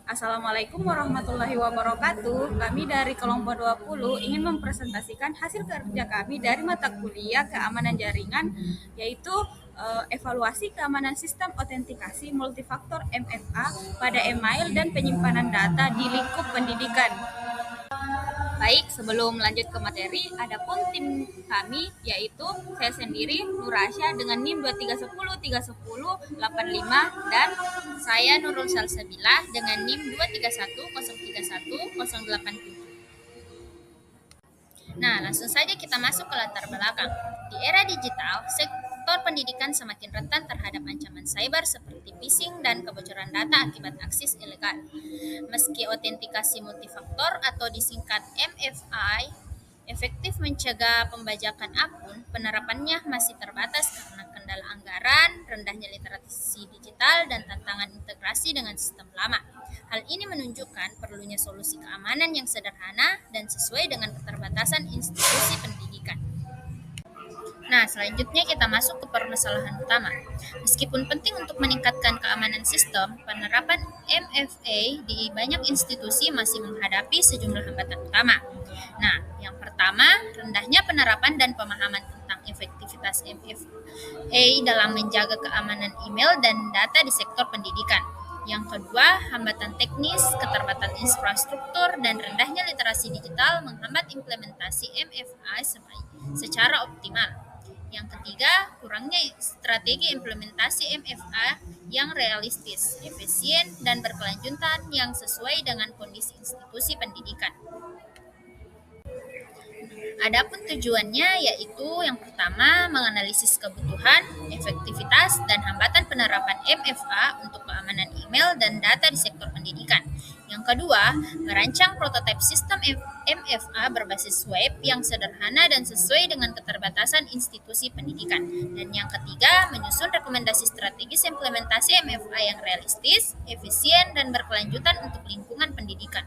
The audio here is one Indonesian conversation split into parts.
Assalamualaikum warahmatullahi wabarakatuh. Kami dari kelompok 20 ingin mempresentasikan hasil kerja kami dari mata kuliah keamanan jaringan, yaitu evaluasi keamanan sistem autentikasi multifaktor MFA pada email dan penyimpanan data di lingkup pendidikan. Baik, sebelum lanjut ke materi, adapun tim kami yaitu saya sendiri Nurasya dengan NIM 2310 310 85 dan saya Nurul Salsabilah dengan NIM 231 031 087. Nah, langsung saja kita masuk ke latar belakang. Di era digital, sektor pendidikan semakin rentan terhadap ancaman cyber seperti phishing dan kebocoran data akibat akses ilegal. Meski autentikasi multifaktor atau disingkat MFI efektif mencegah pembajakan akun, penerapannya masih terbatas karena kendala anggaran, rendahnya literasi digital, dan tantangan integrasi dengan sistem lama. Hal ini menunjukkan perlunya solusi keamanan yang sederhana dan sesuai dengan keterbatasan institusi pendidikan. Nah, selanjutnya kita masuk ke permasalahan utama. Meskipun penting untuk meningkatkan keamanan sistem, penerapan MFA di banyak institusi masih menghadapi sejumlah hambatan utama. Nah, yang pertama, rendahnya penerapan dan pemahaman tentang efektivitas MFA dalam menjaga keamanan email dan data di sektor pendidikan. Yang kedua, hambatan teknis, keterbatasan infrastruktur, dan rendahnya literasi digital menghambat implementasi MFA secara optimal. Yang ketiga, kurangnya strategi implementasi MFA yang realistis, efisien, dan berkelanjutan yang sesuai dengan kondisi institusi pendidikan. Adapun tujuannya yaitu yang pertama menganalisis kebutuhan, efektivitas, dan hambatan penerapan MFA untuk keamanan email dan data di sektor pendidikan. Yang kedua, merancang prototipe sistem MFA berbasis web yang sederhana dan sesuai dengan keterbatasan institusi pendidikan. Dan yang ketiga, menyusun rekomendasi strategis implementasi MFA yang realistis, efisien, dan berkelanjutan untuk lingkungan pendidikan.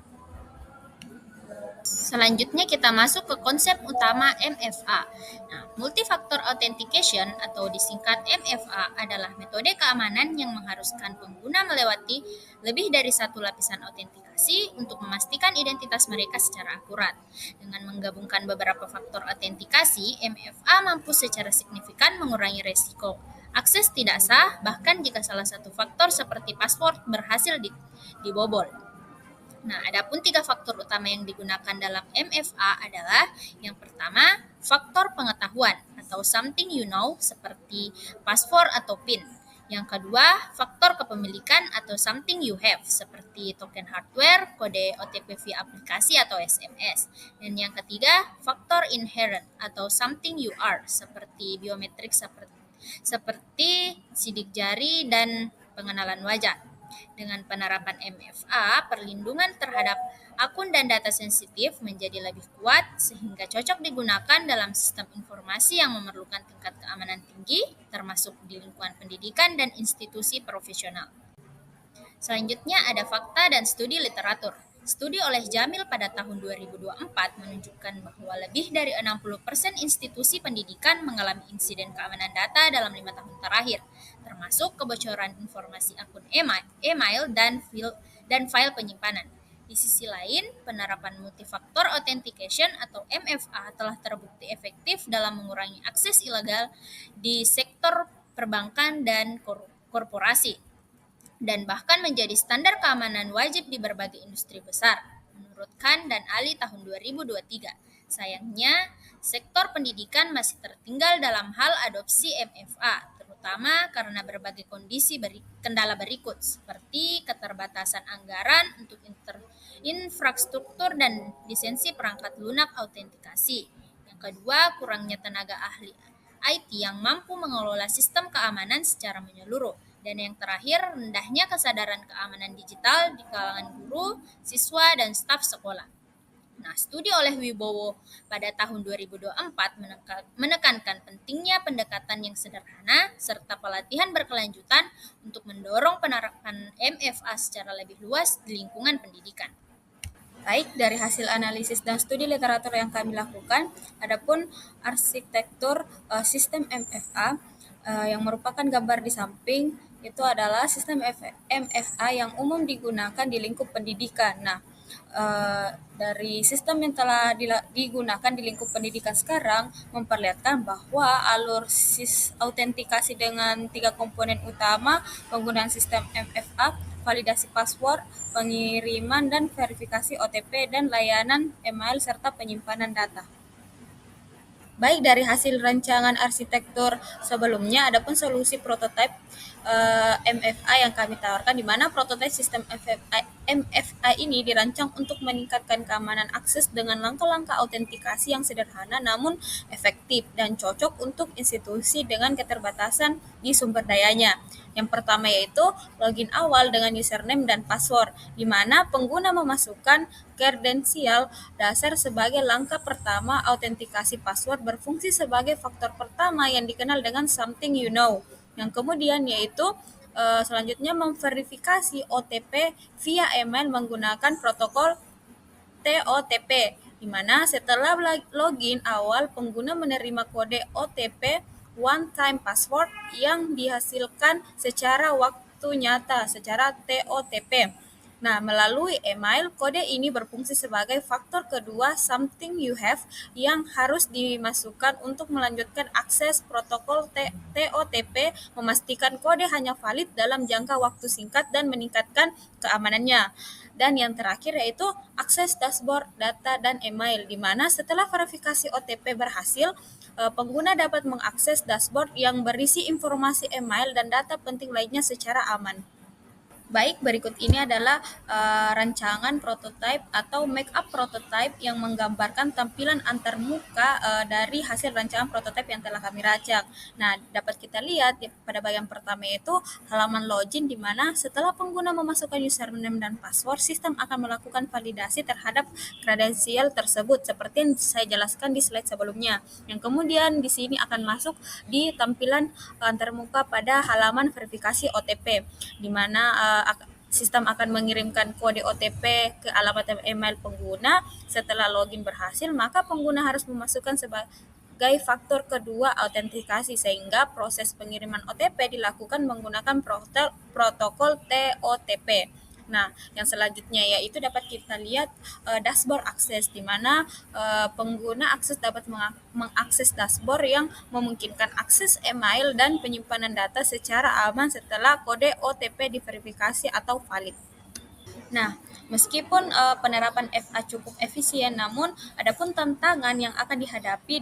Selanjutnya kita masuk ke konsep utama MFA. Nah, multifactor authentication atau disingkat MFA adalah metode keamanan yang mengharuskan pengguna melewati lebih dari satu lapisan autentikasi untuk memastikan identitas mereka secara akurat. Dengan menggabungkan beberapa faktor autentikasi, MFA mampu secara signifikan mengurangi resiko akses tidak sah, bahkan jika salah satu faktor seperti password berhasil dibobol. Nah, adapun 3 faktor utama yang digunakan dalam MFA adalah yang pertama, faktor pengetahuan atau something you know seperti password atau PIN. Yang kedua, faktor kepemilikan atau something you have seperti token hardware, kode OTP via aplikasi atau SMS. Dan yang ketiga, faktor inherent atau something you are seperti biometrik seperti sidik jari dan pengenalan wajah. Dengan penerapan MFA, perlindungan terhadap akun dan data sensitif menjadi lebih kuat sehingga cocok digunakan dalam sistem informasi yang memerlukan tingkat keamanan tinggi, termasuk di lingkungan pendidikan dan institusi profesional. Selanjutnya ada fakta dan studi literatur. Studi oleh Jamil pada tahun 2024 menunjukkan bahwa lebih dari 60% institusi pendidikan mengalami insiden keamanan data dalam 5 tahun terakhir, termasuk kebocoran informasi akun email dan file penyimpanan. Di sisi lain, penerapan multifaktor authentication atau MFA telah terbukti efektif dalam mengurangi akses ilegal di sektor perbankan dan korporasi, dan bahkan menjadi standar keamanan wajib di berbagai industri besar, menurut Khan dan Ali tahun 2023. Sayangnya, sektor pendidikan masih tertinggal dalam hal adopsi MFA, terutama karena berbagai kondisi kendala berikut, seperti keterbatasan anggaran untuk infrastruktur dan lisensi perangkat lunak autentikasi. Yang kedua, kurangnya tenaga ahli IT yang mampu mengelola sistem keamanan secara menyeluruh. Dan yang terakhir, rendahnya kesadaran keamanan digital di kalangan guru, siswa, dan staf sekolah. Nah, studi oleh Wibowo pada tahun 2024 menekankan pentingnya pendekatan yang sederhana serta pelatihan berkelanjutan untuk mendorong penerapan MFA secara lebih luas di lingkungan pendidikan. Baik, dari hasil analisis dan studi literatur yang kami lakukan, adapun arsitektur sistem MFA yang merupakan gambar di samping itu adalah sistem MFA yang umum digunakan di lingkup pendidikan. Nah, dari sistem yang telah digunakan di lingkup pendidikan sekarang memperlihatkan bahwa alur autentikasi dengan 3 komponen utama penggunaan sistem MFA, validasi password, pengiriman dan verifikasi OTP, dan layanan email serta penyimpanan data. Baik dari hasil rancangan arsitektur sebelumnya, adapun solusi prototipe MFA yang kami tawarkan, di mana prototipe sistem MFA ini dirancang untuk meningkatkan keamanan akses dengan langkah-langkah autentikasi yang sederhana namun efektif dan cocok untuk institusi dengan keterbatasan di sumber dayanya. Yang pertama yaitu login awal dengan username dan password, di mana pengguna memasukkan kredensial dasar sebagai langkah pertama. Autentikasi password berfungsi sebagai faktor pertama yang dikenal dengan something you know. Yang kemudian yaitu selanjutnya memverifikasi OTP via email menggunakan protokol TOTP, di mana setelah login awal pengguna menerima kode OTP one time password yang dihasilkan secara waktu nyata secara TOTP. Nah, melalui email, kode ini berfungsi sebagai faktor kedua something you have yang harus dimasukkan untuk melanjutkan akses protokol TOTP, memastikan kode hanya valid dalam jangka waktu singkat dan meningkatkan keamanannya. Dan yang terakhir yaitu akses dashboard, data, dan email, di mana setelah verifikasi OTP berhasil, pengguna dapat mengakses dashboard yang berisi informasi email dan data penting lainnya secara aman. Baik, berikut ini adalah rancangan prototipe atau make-up prototipe yang menggambarkan tampilan antarmuka dari hasil rancangan prototipe yang telah kami rancang. Nah, dapat kita lihat pada bagian pertama itu halaman login, di mana setelah pengguna memasukkan username dan password, sistem akan melakukan validasi terhadap kredensial tersebut seperti yang saya jelaskan di slide sebelumnya. Yang kemudian di sini akan masuk di tampilan antarmuka pada halaman verifikasi OTP, di mana sistem akan mengirimkan kode OTP ke alamat email pengguna. Setelah login berhasil, maka pengguna harus memasukkan sebagai faktor kedua autentikasi, sehingga proses pengiriman OTP dilakukan menggunakan protokol TOTP. Nah, yang selanjutnya yaitu dapat kita lihat dashboard akses, di mana pengguna akses dapat mengakses dashboard yang memungkinkan akses email dan penyimpanan data secara aman setelah kode OTP diverifikasi atau valid. Nah, meskipun penerapan FA cukup efisien, namun adapun tantangan yang akan dihadapi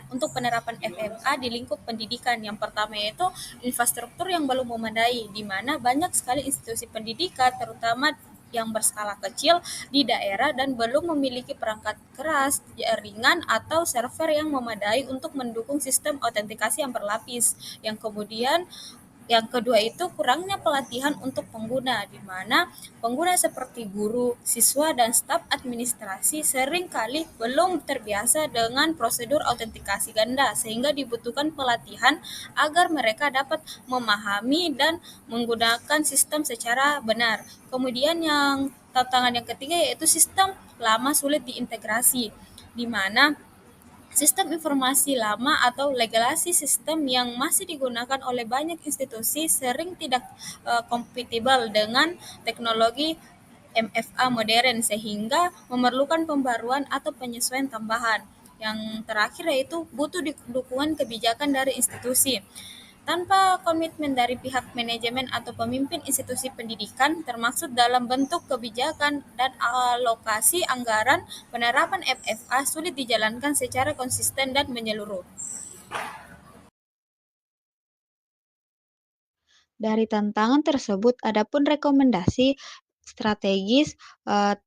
untuk penerapan FMA di lingkup pendidikan. Yang pertama yaitu infrastruktur yang belum memadai, di mana banyak sekali institusi pendidikan, terutama yang berskala kecil di daerah dan belum memiliki perangkat keras, jaringan, atau server yang memadai untuk mendukung sistem autentikasi yang berlapis. Yang kedua itu kurangnya pelatihan untuk pengguna, di mana pengguna seperti guru, siswa, dan staf administrasi sering kali belum terbiasa dengan prosedur autentikasi ganda, sehingga dibutuhkan pelatihan agar mereka dapat memahami dan menggunakan sistem secara benar. Kemudian tantangan yang ketiga yaitu sistem lama sulit diintegrasi, di mana sistem informasi lama atau legalasi sistem yang masih digunakan oleh banyak institusi sering tidak kompatibel dengan teknologi MFA modern, sehingga memerlukan pembaruan atau penyesuaian tambahan. Yang terakhir yaitu butuh dukungan kebijakan dari institusi. Tanpa komitmen dari pihak manajemen atau pemimpin institusi pendidikan, termasuk dalam bentuk kebijakan dan alokasi anggaran, penerapan FFA sulit dijalankan secara konsisten dan menyeluruh. Dari tantangan tersebut, adapun rekomendasi strategis, 3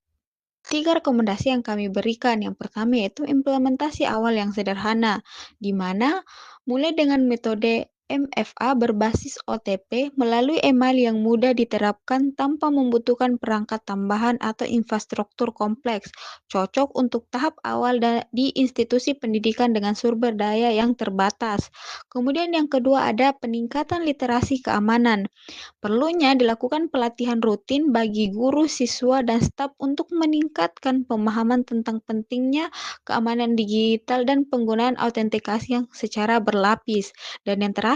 rekomendasi yang kami berikan. Yang pertama yaitu implementasi awal yang sederhana, di mana mulai dengan metode MFA berbasis OTP melalui email yang mudah diterapkan tanpa membutuhkan perangkat tambahan atau infrastruktur kompleks, cocok untuk tahap awal di institusi pendidikan dengan sumber daya yang terbatas. Kemudian yang kedua ada peningkatan literasi keamanan. Perlunya dilakukan pelatihan rutin bagi guru, siswa, dan staf untuk meningkatkan pemahaman tentang pentingnya keamanan digital dan penggunaan autentikasi yang secara berlapis. Dan yang terakhir,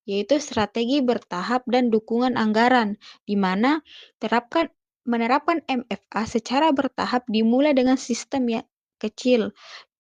yaitu strategi bertahap dan dukungan anggaran, di mana menerapkan MFA secara bertahap dimulai dengan sistem yang kecil,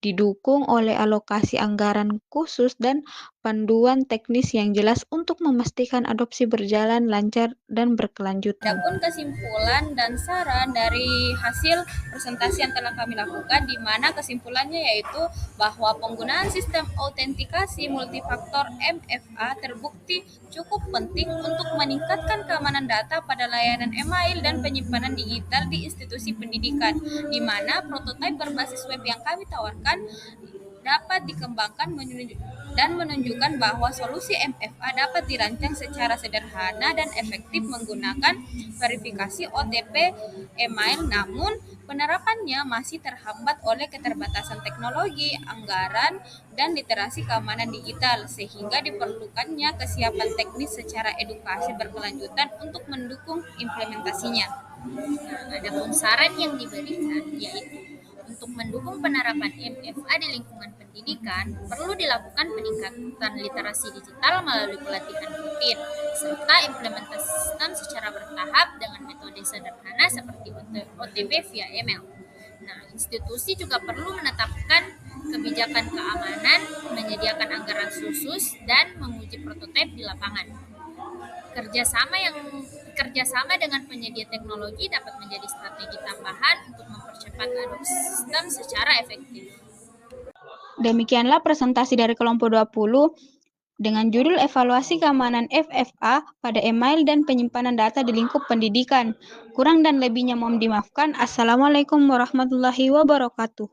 didukung oleh alokasi anggaran khusus dan panduan teknis yang jelas untuk memastikan adopsi berjalan lancar dan berkelanjutan. Adapun kesimpulan dan saran dari hasil presentasi yang telah kami lakukan, di mana kesimpulannya yaitu bahwa penggunaan sistem autentikasi multifaktor MFA terbukti cukup penting untuk meningkatkan keamanan data pada layanan email dan penyimpanan digital di institusi pendidikan, di mana prototipe berbasis web yang kami tawarkan dapat dikembangkan dan menunjukkan bahwa solusi MFA dapat dirancang secara sederhana dan efektif menggunakan verifikasi OTP email, namun penerapannya masih terhambat oleh keterbatasan teknologi, anggaran, dan literasi keamanan digital, sehingga diperlukannya kesiapan teknis secara edukasi berkelanjutan untuk mendukung implementasinya. Adapun saran yang diberikan yaitu untuk mendukung penerapan MFA di lingkungan pendidikan, perlu dilakukan peningkatan literasi digital melalui pelatihan rutin, serta implementasi sistem secara bertahap dengan metode sederhana seperti OTP via email. Nah, institusi juga perlu menetapkan kebijakan keamanan, menyediakan anggaran khusus, dan menguji prototipe di lapangan. Kerjasama dengan penyedia teknologi dapat menjadi strategi tambahan untuk mempercepat adopsi sistem secara efektif. Demikianlah presentasi dari kelompok 20 dengan judul Evaluasi Keamanan FFA pada email dan penyimpanan data di lingkup pendidikan. Kurang dan lebihnya mohon dimaafkan. Assalamualaikum warahmatullahi wabarakatuh.